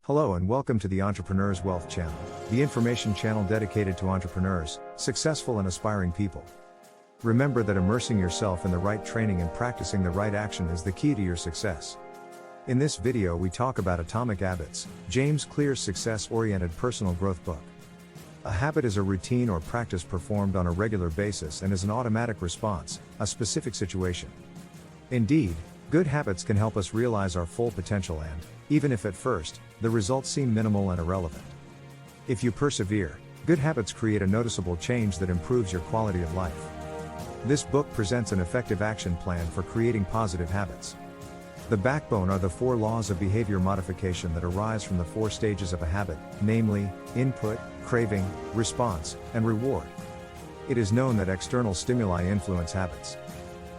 Hello and welcome to the Entrepreneur's Wealth Channel, the information channel dedicated to entrepreneurs, successful and aspiring people. Remember that immersing yourself in the right training and practicing the right action is the key to your success. In this video we talk about Atomic Habits, James Clear's success-oriented personal growth book. A habit is a routine or practice performed on a regular basis and is an automatic response, a specific situation. Indeed, good habits can help us realize our full potential and, even if at first, the results seem minimal and irrelevant. If you persevere, good habits create a noticeable change that improves your quality of life. This book presents an effective action plan for creating positive habits. The backbone are the 4 laws of behavior modification that arise from the 4 stages of a habit, namely, input, craving, response, and reward. It is known that external stimuli influence habits.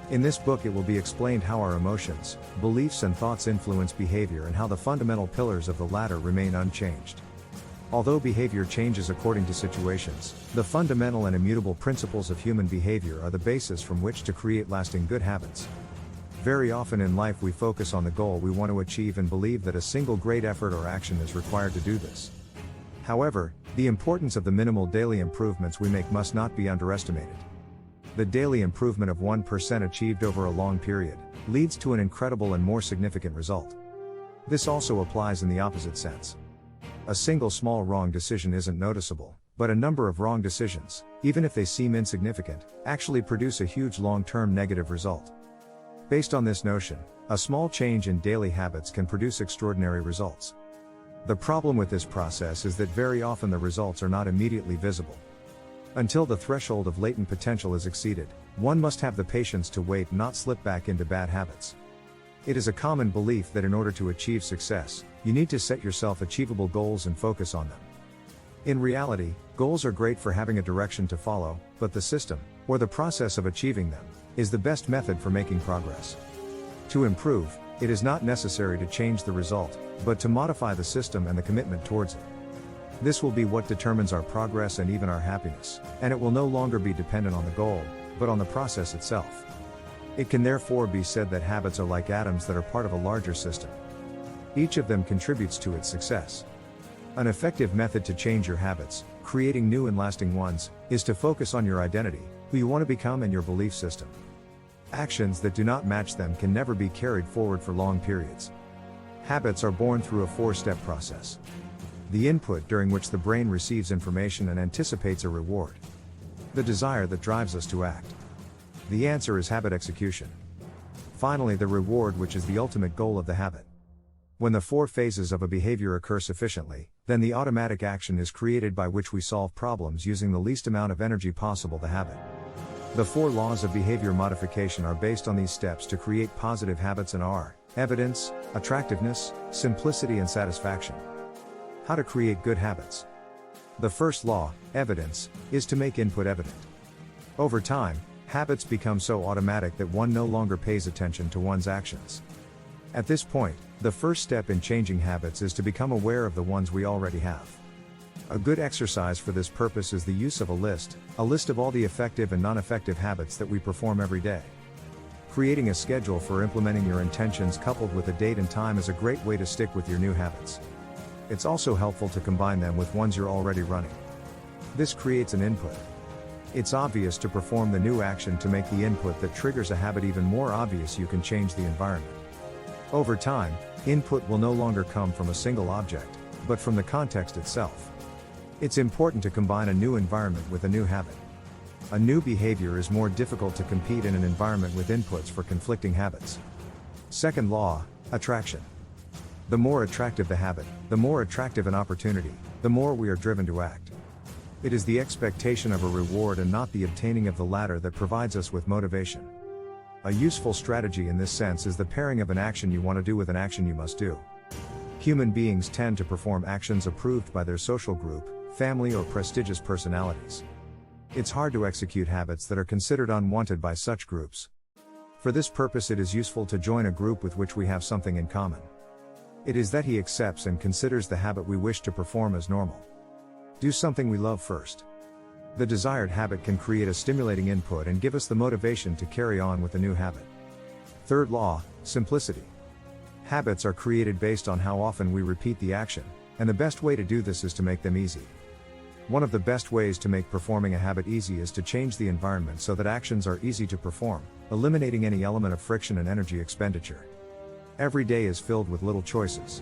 In this book it will be explained how our emotions, beliefs and thoughts influence behavior and how the fundamental pillars of the latter remain unchanged. Although behavior changes according to situations, the fundamental and immutable principles of human behavior are the basis from which to create lasting good habits. Very often in life we focus on the goal we want to achieve and believe that a single great effort or action is required to do this. However, the importance of the minimal daily improvements we make must not be underestimated. The daily improvement of 1% achieved over a long period leads to an incredible and more significant result. This also applies in the opposite sense. A single small wrong decision isn't noticeable, but a number of wrong decisions, even if they seem insignificant, actually produce a huge long-term negative result. Based on this notion, a small change in daily habits can produce extraordinary results. The problem with this process is that very often the results are not immediately visible. Until the threshold of latent potential is exceeded, one must have the patience to wait and not slip back into bad habits. It is a common belief that in order to achieve success, you need to set yourself achievable goals and focus on them. In reality, goals are great for having a direction to follow, but the system, or the process of achieving them, is the best method for making progress. To improve, it is not necessary to change the result, but to modify the system and the commitment towards it. This will be what determines our progress and even our happiness, and it will no longer be dependent on the goal, but on the process itself. It can therefore be said that habits are like atoms that are part of a larger system. Each of them contributes to its success. An effective method to change your habits, creating new and lasting ones, is to focus on your identity, who you want to become and your belief system. Actions that do not match them can never be carried forward for long periods. Habits are born through a 4-step process. The input during which the brain receives information and anticipates a reward. The desire that drives us to act. The answer is habit execution. Finally, the reward, which is the ultimate goal of the habit. When the 4 phases of a behavior occur sufficiently, then the automatic action is created by which we solve problems using the least amount of energy possible. The habit. The 4 laws of behavior modification are based on these steps to create positive habits and are evidence, attractiveness, simplicity and satisfaction. How to create good habits. The first law, evidence, is to make input evident. Over time, habits become so automatic that one no longer pays attention to one's actions. At this point, the first step in changing habits is to become aware of the ones we already have. A good exercise for this purpose is the use of a list of all the effective and non-effective habits that we perform every day. Creating a schedule for implementing your intentions coupled with a date and time is a great way to stick with your new habits. It's also helpful to combine them with ones you're already running. This creates an input. It's obvious to perform the new action to make the input that triggers a habit even more obvious. You can change the environment. Over time, input will no longer come from a single object, but from the context itself. It's important to combine a new environment with a new habit. A new behavior is more difficult to compete in an environment with inputs for conflicting habits. Second law, attraction. The more attractive the habit, the more attractive an opportunity, the more we are driven to act. It is the expectation of a reward and not the obtaining of the latter that provides us with motivation. A useful strategy in this sense is the pairing of an action you want to do with an action you must do. Human beings tend to perform actions approved by their social group, family or prestigious personalities. It's hard to execute habits that are considered unwanted by such groups. For this purpose it is useful to join a group with which we have something in common. It is that he accepts and considers the habit we wish to perform as normal. Do something we love first. The desired habit can create a stimulating input and give us the motivation to carry on with the new habit. Third law, simplicity. Habits are created based on how often we repeat the action, and the best way to do this is to make them easy. One of the best ways to make performing a habit easy is to change the environment so that actions are easy to perform, eliminating any element of friction and energy expenditure. Every day is filled with little choices.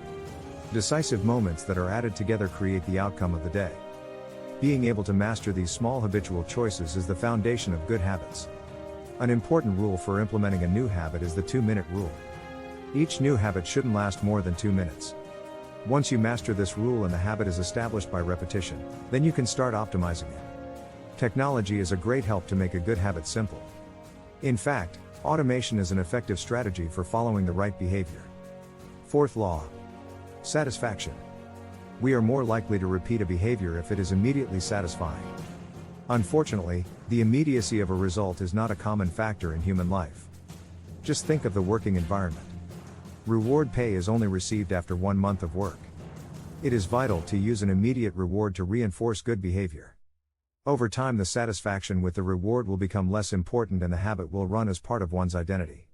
Decisive moments that are added together create the outcome of the day. Being able to master these small habitual choices is the foundation of good habits. An important rule for implementing a new habit is the 2-minute rule. Each new habit shouldn't last more than 2 minutes. Once you master this rule and the habit is established by repetition, then you can start optimizing it. Technology is a great help to make a good habit simple. In fact, automation is an effective strategy for following the right behavior. Fourth law. Satisfaction. We are more likely to repeat a behavior if it is immediately satisfying. Unfortunately, the immediacy of a result is not a common factor in human life. Just think of the working environment. Reward pay is only received after 1 month of work. It is vital to use an immediate reward to reinforce good behavior. Over time, the satisfaction with the reward will become less important and the habit will run as part of one's identity.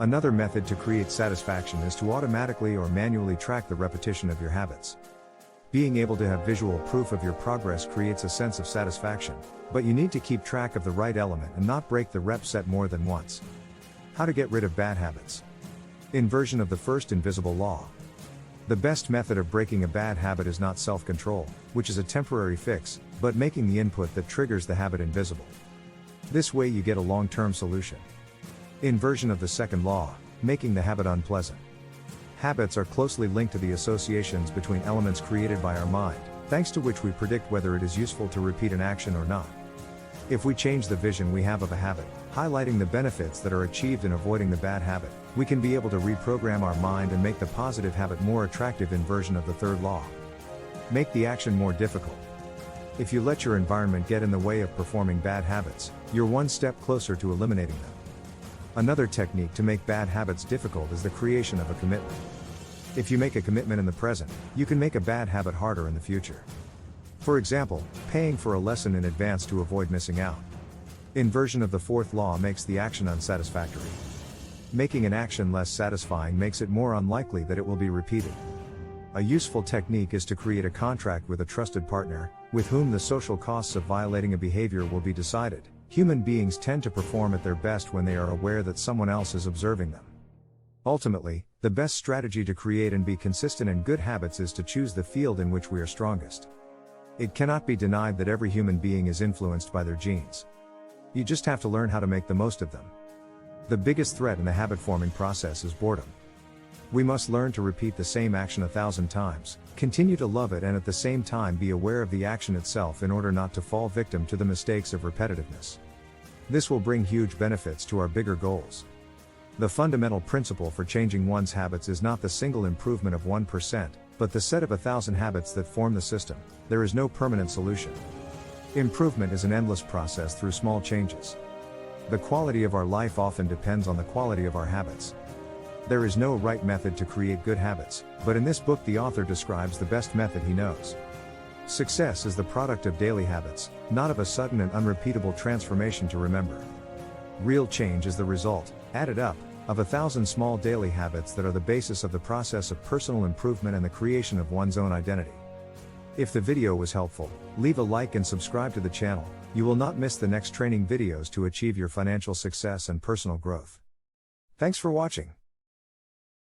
Another method to create satisfaction is to automatically or manually track the repetition of your habits. Being able to have visual proof of your progress creates a sense of satisfaction, but you need to keep track of the right element and not break the rep set more than once. How to get rid of bad habits. Inversion of the first invisible law. The best method of breaking a bad habit is not self-control, which is a temporary fix, but making the input that triggers the habit invisible. This way you get a long-term solution. Inversion of the second law, making the habit unpleasant. Habits are closely linked to the associations between elements created by our mind, thanks to which we predict whether it is useful to repeat an action or not. If we change the vision we have of a habit, highlighting the benefits that are achieved in avoiding the bad habit, we can be able to reprogram our mind and make the positive habit more attractive. Inversion of the third law. Make the action more difficult. If you let your environment get in the way of performing bad habits, you're one step closer to eliminating them. Another technique to make bad habits difficult is the creation of a commitment. If you make a commitment in the present, you can make a bad habit harder in the future. For example, paying for a lesson in advance to avoid missing out. Inversion of the fourth law makes the action unsatisfactory. Making an action less satisfying makes it more unlikely that it will be repeated. A useful technique is to create a contract with a trusted partner, with whom the social costs of violating a behavior will be decided. Human beings tend to perform at their best when they are aware that someone else is observing them. Ultimately, the best strategy to create and be consistent in good habits is to choose the field in which we are strongest. It cannot be denied that every human being is influenced by their genes. You just have to learn how to make the most of them. The biggest threat in the habit-forming process is boredom. We must learn to repeat the same action 1,000 times, continue to love it, and at the same time be aware of the action itself in order not to fall victim to the mistakes of repetitiveness. This will bring huge benefits to our bigger goals. The fundamental principle for changing one's habits is not the single improvement of 1%, but the set of 1,000 habits that form the system. There is no permanent solution. Improvement is an endless process through small changes. The quality of our life often depends on the quality of our habits. There is no right method to create good habits, but in this book the author describes the best method he knows. Success is the product of daily habits, not of a sudden and unrepeatable transformation to remember. Real change is the result, added up, of 1,000 small daily habits that are the basis of the process of personal improvement and the creation of one's own identity. If the video was helpful, leave a like and subscribe to the channel. You will not miss the next training videos to achieve your financial success and personal growth. Thanks for watching.